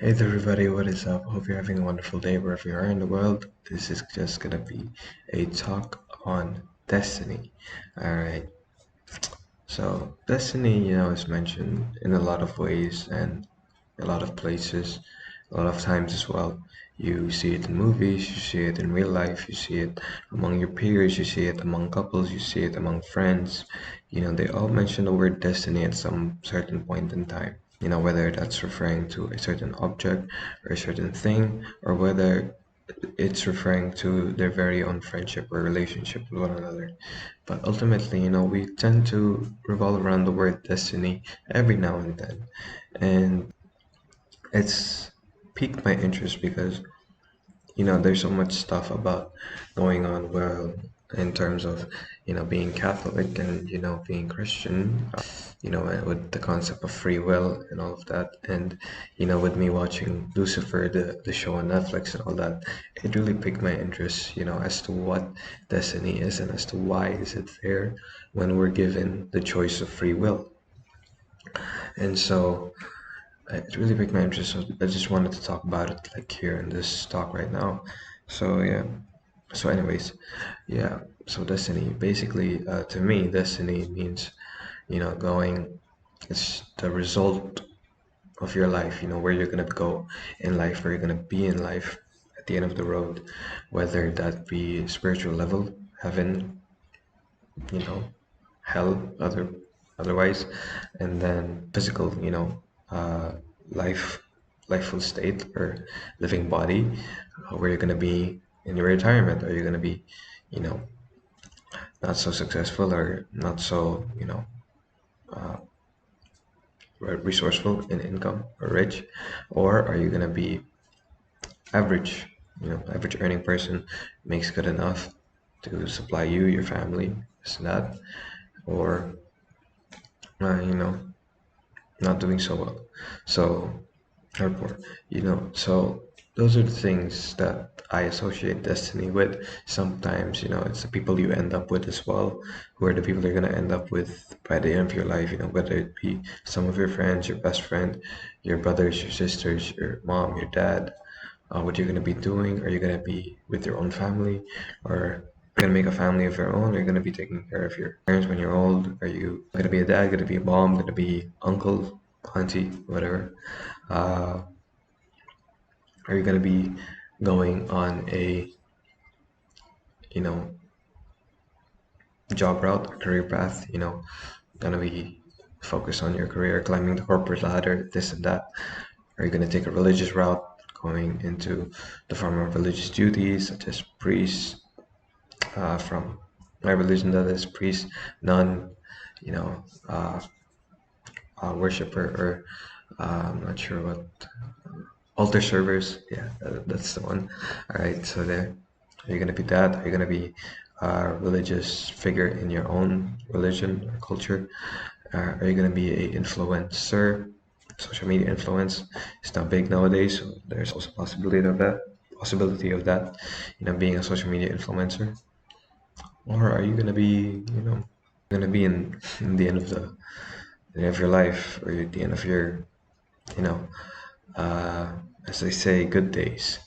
Hey there, everybody, what is up? Hope you're having a wonderful day wherever you are in the world. This is just gonna be a talk on destiny. Alright, so destiny, is mentioned in a lot of ways and a lot of places, a lot of times as well. You see it in movies, you see it in real life, you see it among your peers, you see it among couples, you see it among friends. They all mention the word destiny at some certain point in time. Whether that's referring to a certain object or a certain thing, or whether it's referring to their very own friendship or relationship with one another. But ultimately, we tend to revolve around the word destiny every now and then. And it's piqued my interest because there's so much stuff about going on well in terms of being Catholic and being Christian, with the concept of free will and all of that, and with me watching Lucifer, the show on Netflix and all that, it really piqued my interest, as to what destiny is and as to why is it there when we're given the choice of free will. And so it really piqued my interest. So I just wanted to talk about it like here in this talk right now. So yeah. So anyways, yeah. So destiny, basically, to me, destiny means, going. It's the result of your life. Where you're gonna go in life, where you're gonna be in life at the end of the road, whether that be spiritual level, heaven, you know, hell, otherwise, and then physical, uh, life, lifeful state or living body, where you're gonna be in your retirement, or you're gonna be, you know, not so successful or not so, resourceful in income or rich, or are you gonna be average, average earning person, makes good enough to supply you, your family, this and that, or you know, not doing so well. So, or poor, so those are the things that I associate destiny with. Sometimes, it's the people you end up with as well, who are the people you're gonna end up with by the end of your life, whether it be some of your friends, your best friend, your brothers, your sisters, your mom, your dad, what you're gonna be doing. Are you gonna be with your own family, or gonna make a family of your own? Are you gonna be taking care of your parents when you're old? Are you gonna be a dad? Gonna be a mom? Gonna be uncle, auntie, whatever? Uh, are you gonna be going on a you know job route or career path? Gonna be focused on your career, climbing the corporate ladder, this and that? Are you gonna take a religious route, going into the form of religious duties such as priest, from my religion, that is priest, nun, you know, uh, worshiper, or I'm not sure what, altar servers. Yeah, that's the one. All right, so there. Are you gonna be that? Are you gonna be a religious figure in your own religion or culture? Are you gonna be a influencer? Social media influence is now big nowadays, so there's also possibility of that. Possibility of that, being a social media influencer. Or are you gonna be, gonna be in the end of your life, or at the end of your, you know, uh, as they say, good days.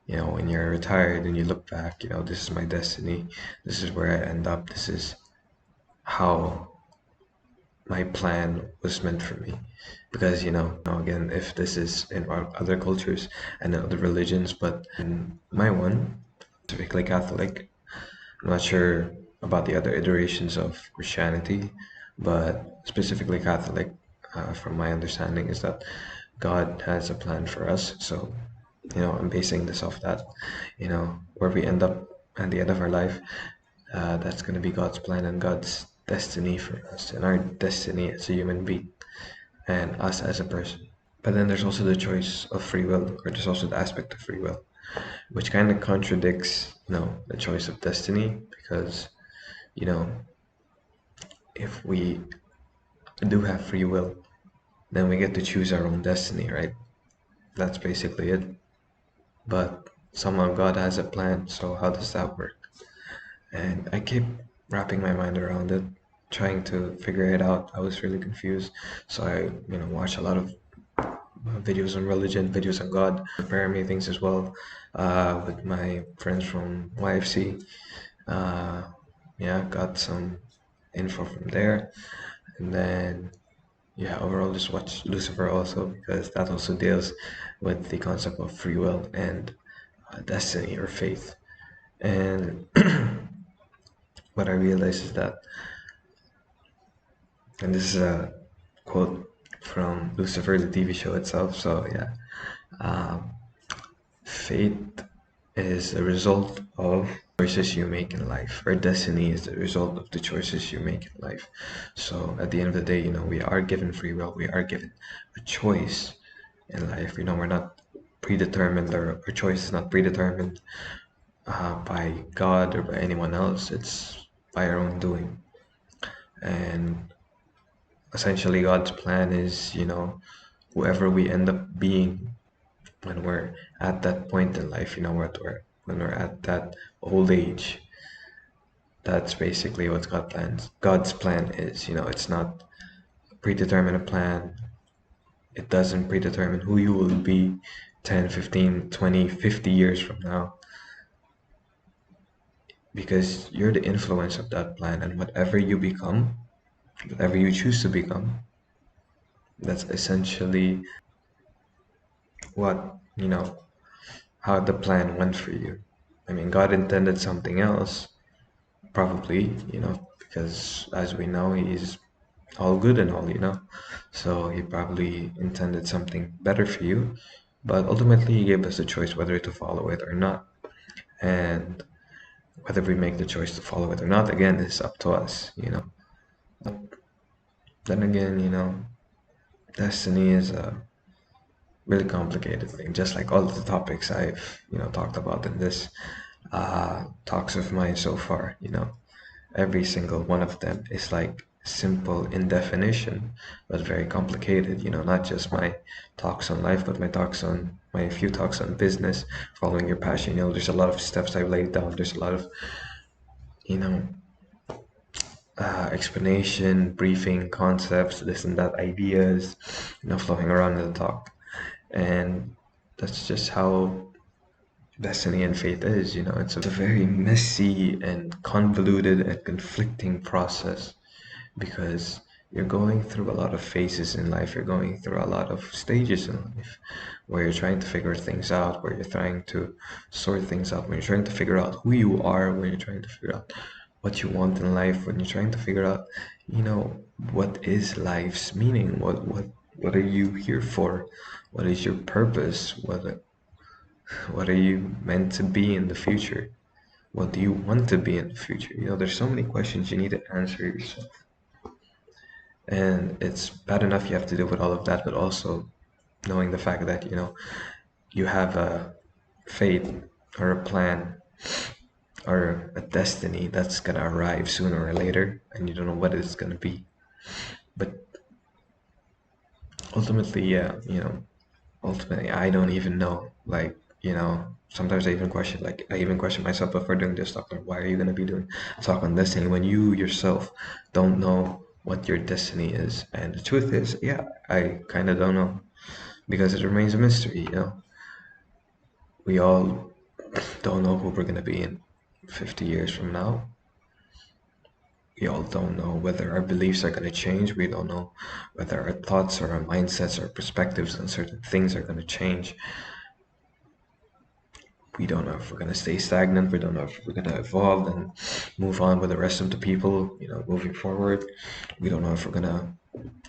When you're retired and you look back, this is my destiny. This is where I end up. This is how my plan was meant for me. Because, again, if this is in other cultures and other religions, but in my one, specifically Catholic, I'm not sure about the other iterations of Christianity, but specifically Catholic, from my understanding, is that God has a plan for us. So, I'm basing this off that, where we end up at the end of our life, that's going to be God's plan and God's destiny for us, and our destiny as a human being and us as a person. But then there's also the choice of free will, or there's also the aspect of free will, which kind of contradicts, the choice of destiny, because, you know, if we do have free will, then we get to choose our own destiny, right? That's basically it. But somehow God has a plan, so how does that work? And I keep wrapping my mind around it, trying to figure it out. I was really confused, so I, watched a lot of videos on religion, videos on God, prepare me things as well with my friends from YFC. Uh, yeah, got some info from there. And then, yeah, overall, just watch Lucifer also because that also deals with the concept of free will and destiny or faith. And what I realized is that, and this is a quote from Lucifer, the TV show itself. So, yeah, fate is a result of choices you make in life, or destiny is the result of the choices you make in life. So at the end of the day, we are given free will, we are given a choice in life. We're not predetermined, or our choice is not predetermined by God or by anyone else. It's by our own doing. And essentially, God's plan is, whoever we end up being when we're at that point in life, when we're at that old age, that's basically what God's plan is. It's not a predetermined plan. It doesn't predetermine who you will be 10, 15, 20, 50 years from now, because you're the influence of that plan, and whatever you become, whatever you choose to become, that's essentially what, how the plan went for you. I mean, God intended something else, probably, because as we know, He's all good and all, So He probably intended something better for you, but ultimately He gave us a choice whether to follow it or not. And whether we make the choice to follow it or not, again, is up to us. Then again, destiny is a really complicated thing, just like all the topics I've, talked about in this talks of mine so far. Every single one of them is like simple in definition, but very complicated. Not just my talks on life, but my few talks on business, following your passion. There's a lot of steps I've laid down. There's a lot of, you know, explanation, briefing, concepts, this and that, ideas, flowing around in the talk. And that's just how destiny and fate is. It's a very messy and convoluted and conflicting process, because you're going through a lot of phases in life, you're going through a lot of stages in life where you're trying to figure things out, where you're trying to sort things out, when you're trying to figure out who you are, when you're trying to figure out what you want in life, when you're trying to figure out, what is life's meaning, what are you here for, what is your purpose, what are you meant to be in the future, what do you want to be in the future. There's so many questions you need to answer yourself. And it's bad enough you have to deal with all of that, but also knowing the fact that, you have a fate or a plan or a destiny that's gonna arrive sooner or later, and you don't know what it's gonna be. But ultimately, yeah, ultimately, I don't even know. Like, sometimes I even question myself before doing this talk. Like, why are you gonna be doing a talk on destiny when you yourself don't know what your destiny is? And the truth is, yeah, I kind of don't know, because it remains a mystery. We all don't know who we're gonna be in 50 years from now. We all don't know whether our beliefs are gonna change. We don't know whether our thoughts or our mindsets or perspectives on certain things are gonna change. We don't know if we're going to stay stagnant. We don't know if we're going to evolve and move on with the rest of the people, moving forward. We don't know if we're going to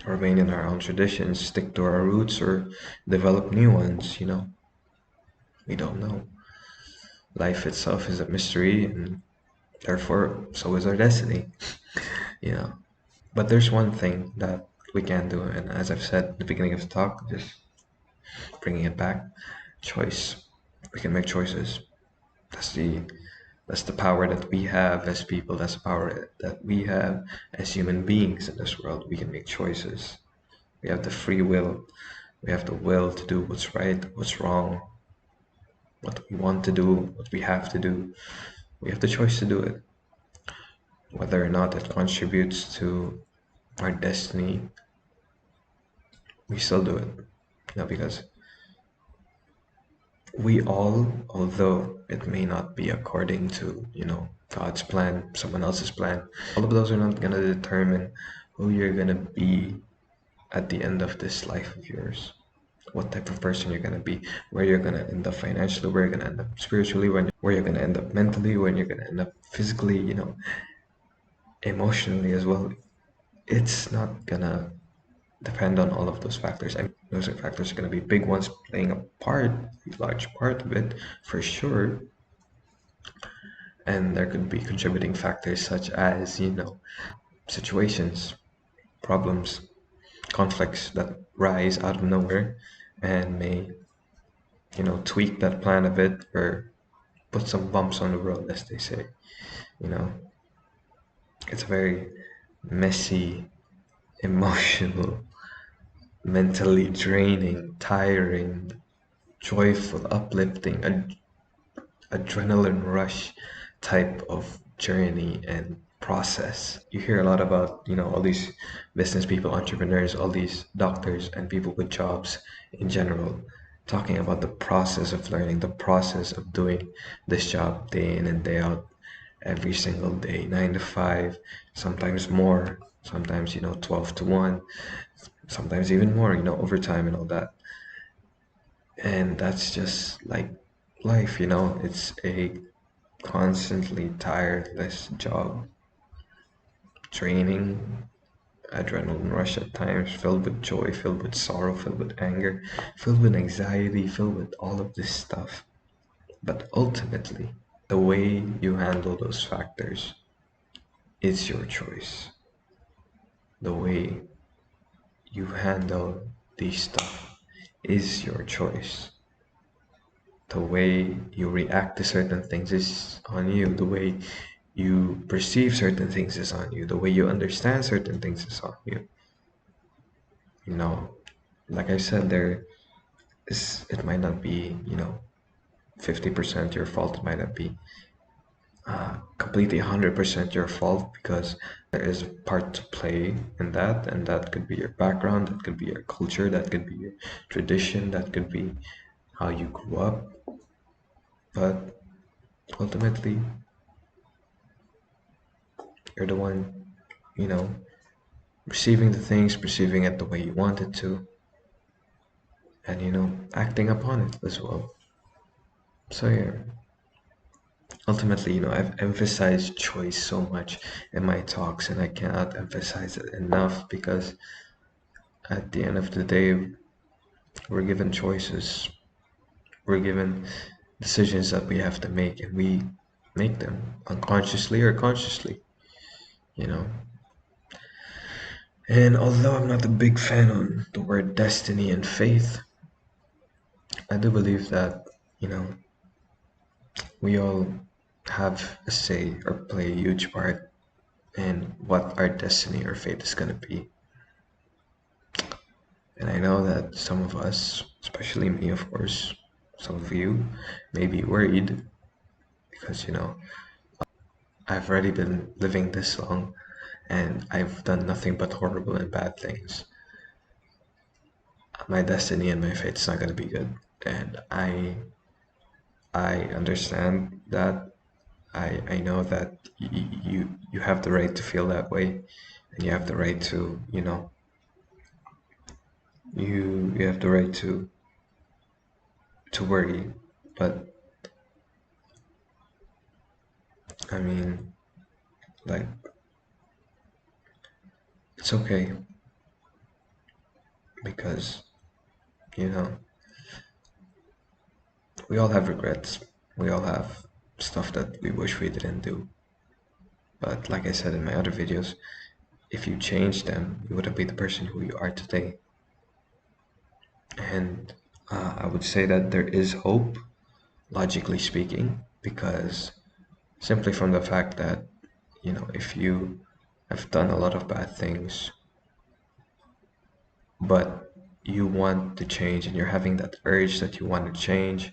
remain in our own traditions, stick to our roots, or develop new ones. We don't know. Life itself is a mystery, and therefore, so is our destiny. But there's one thing that we can do, and as I've said at the beginning of the talk, just bringing it back, choice. We can make choices. That's the that's the power that we have as people. That's the power that we have as human beings in this world. We can make choices. We have the free will. We have the will to do what's right, what's wrong, what we want to do, what we have to do. We have the choice to do it. Whether or not it contributes to our destiny, we still do it. because we all, although it may not be according to, God's plan, someone else's plan, all of those are not going to determine who you're going to be at the end of this life of yours. What type of person you're going to be, where you're going to end up financially, where you're going to end up spiritually, where you're going to end up mentally, when you're going to end up physically, emotionally as well. It's not going to depend on all of those factors. I mean, those factors are going to be big ones playing a part, a large part of it for sure. And there could be contributing factors such as, situations, problems, conflicts that rise out of nowhere and may, tweak that plan a bit or put some bumps on the road, as they say. You know, it's a very messy, emotional, mentally draining, tiring, joyful, uplifting, adrenaline rush type of journey and process. You hear a lot about, all these business people, entrepreneurs, all these doctors and people with jobs in general talking about the process of learning, the process of doing this job day in and day out, every single day, 9 to 5, sometimes more, sometimes, 12 to 1, sometimes even more, overtime and all that. And that's just like life, it's a constantly tireless job, draining, adrenaline rush at times, filled with joy, filled with sorrow, filled with anger, filled with anxiety, filled with all of this stuff. But ultimately, the way you handle those factors is your choice. The way you handle these stuff is your choice. The way you react to certain things is on you. The way you perceive certain things is on you. The way you understand certain things is on you. You know, like I said, it might not be, 50% your fault. It might not be completely 100% your fault, because there is a part to play in that, and that could be your background, that could be your culture, that could be your tradition, that could be how you grew up. But ultimately, you're the one, you know, receiving the things, perceiving it the way you want it to, and acting upon it as well. So yeah, ultimately, I've emphasized choice so much in my talks, and I cannot emphasize it enough, because at the end of the day, we're given choices, we're given decisions that we have to make, and we make them unconsciously or consciously, you know. And although I'm not a big fan on the word destiny and faith, I do believe that, you know, we all have a say or play a huge part in what our destiny or fate is going to be. And I know that some of us, especially me, of course, some of you may be worried because, I've already been living this long and I've done nothing but horrible and bad things. My destiny and my fate is not going to be good. And I understand that. I know that you have the right to feel that way, and you have the right to, you have the right to worry. But I mean, like, it's okay, because you know we all have regrets. We all have stuff that we wish we didn't do. But like I said in my other videos, if you change them, you wouldn't be the person who you are today. And I would say that there is hope, logically speaking, because simply from the fact that, if you have done a lot of bad things, but you want to change and you're having that urge that you want to change,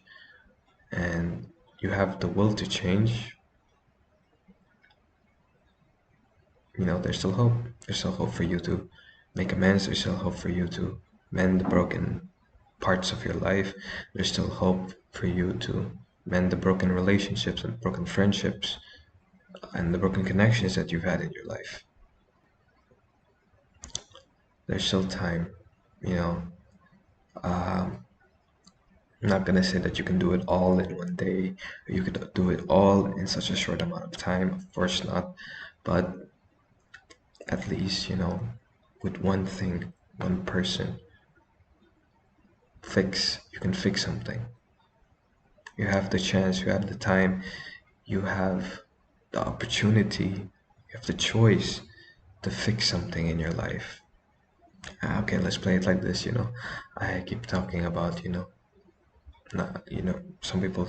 and you have the will to change, there's still hope. There's still hope for you to make amends. There's still hope for you to mend the broken, parts of your life. There's still hope for you to mend the broken relationships and broken friendships and the broken connections that you've had in your life. There's still time, you know. Um, I'm not gonna say that you can do it all in one day, or you could do it all in such a short amount of time. Of course not, but at least, with one thing, one person, you can fix something. You have the chance, you have the time, you have the opportunity, you have the choice to fix something in your life. Okay, let's play it like this. I keep talking about, some people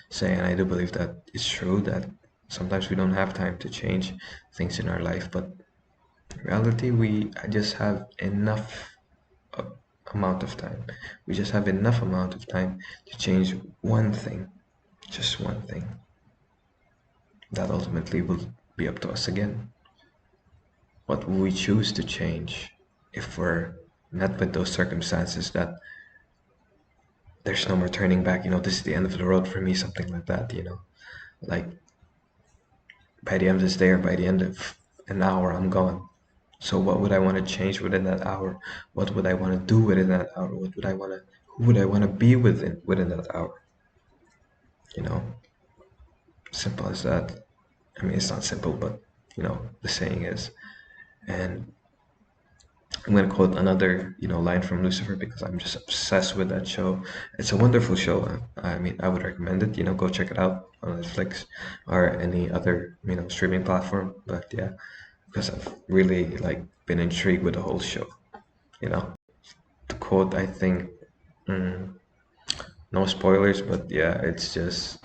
say, and I do believe that it's true, that sometimes we don't have time to change things in our life, but in reality, we just have enough uh, amount of time. We just have enough amount of time to change one thing, just one thing. That ultimately will be up to us again. What will we choose to change if we're met with those circumstances that there's no more turning back? This is the end of the road for me, something like that. Like by the end of this day or by the end of an hour, I'm gone. So what would I want to change within that hour? What would I want to do within that hour? Who would I want to be within that hour? You know, simple as that. I mean, it's not simple, but the saying is. And I'm gonna quote another, line from Lucifer because I'm just obsessed with that show. It's a wonderful show. I mean, I would recommend it. Go check it out on Netflix or any other, streaming platform. But yeah, because I've really been intrigued with the whole show. You know, the quote, I think, mm, no spoilers, but yeah, it's just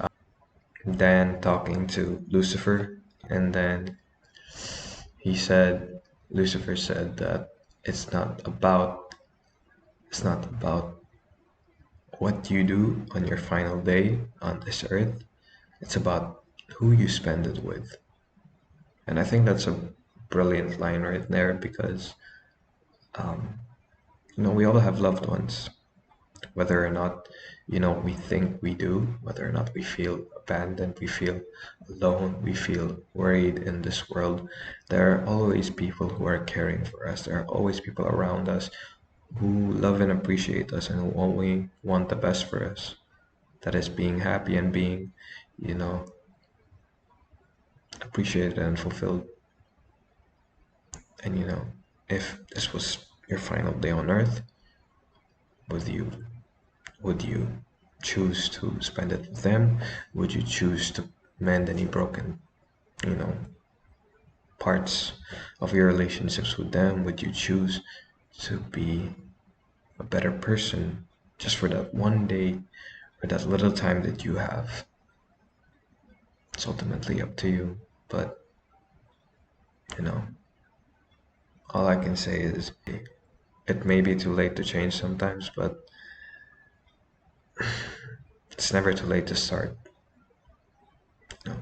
Dan talking to Lucifer, and then Lucifer said that it's not about it's not about what you do on your final day on this earth. It's about who you spend it with. And I think that's a brilliant line right there because, um, we all have loved ones, whether or not, we think we do, whether or not we feel abandoned, we feel alone, we feel worried in this world. There are always people who are caring for us. There are always people around us who love and appreciate us and who only want the best for us. That is being happy and being, you know, appreciated and fulfilled. And if this was your final day on earth, would you would you choose to spend it with them? Would you choose to mend any broken, you know, parts of your relationships with them? Would you choose to be a better person just for that one day or that little time that you have? It's ultimately up to you. But, you know, all I can say is it may be too late to change sometimes, but it's never too late to start. You know?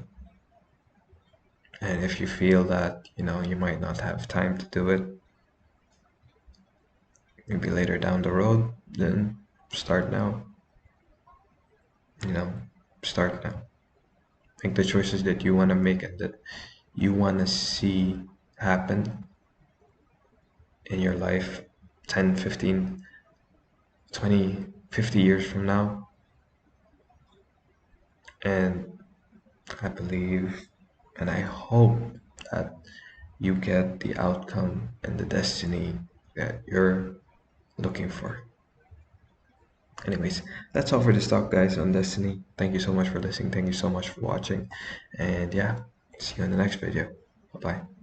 And if you feel that, you might not have time to do it, maybe later down the road, then start now. You know, start now. Make the choices that you want to make and that you want to see happen in your life 10, 15, 20, 50 years from now. And I believe and I hope that you get the outcome and the destiny that you're looking for. Anyways, that's all for this talk, guys, on Destiny. Thank you so much for listening. Thank you so much for watching. And yeah, see you in the next video. Bye bye.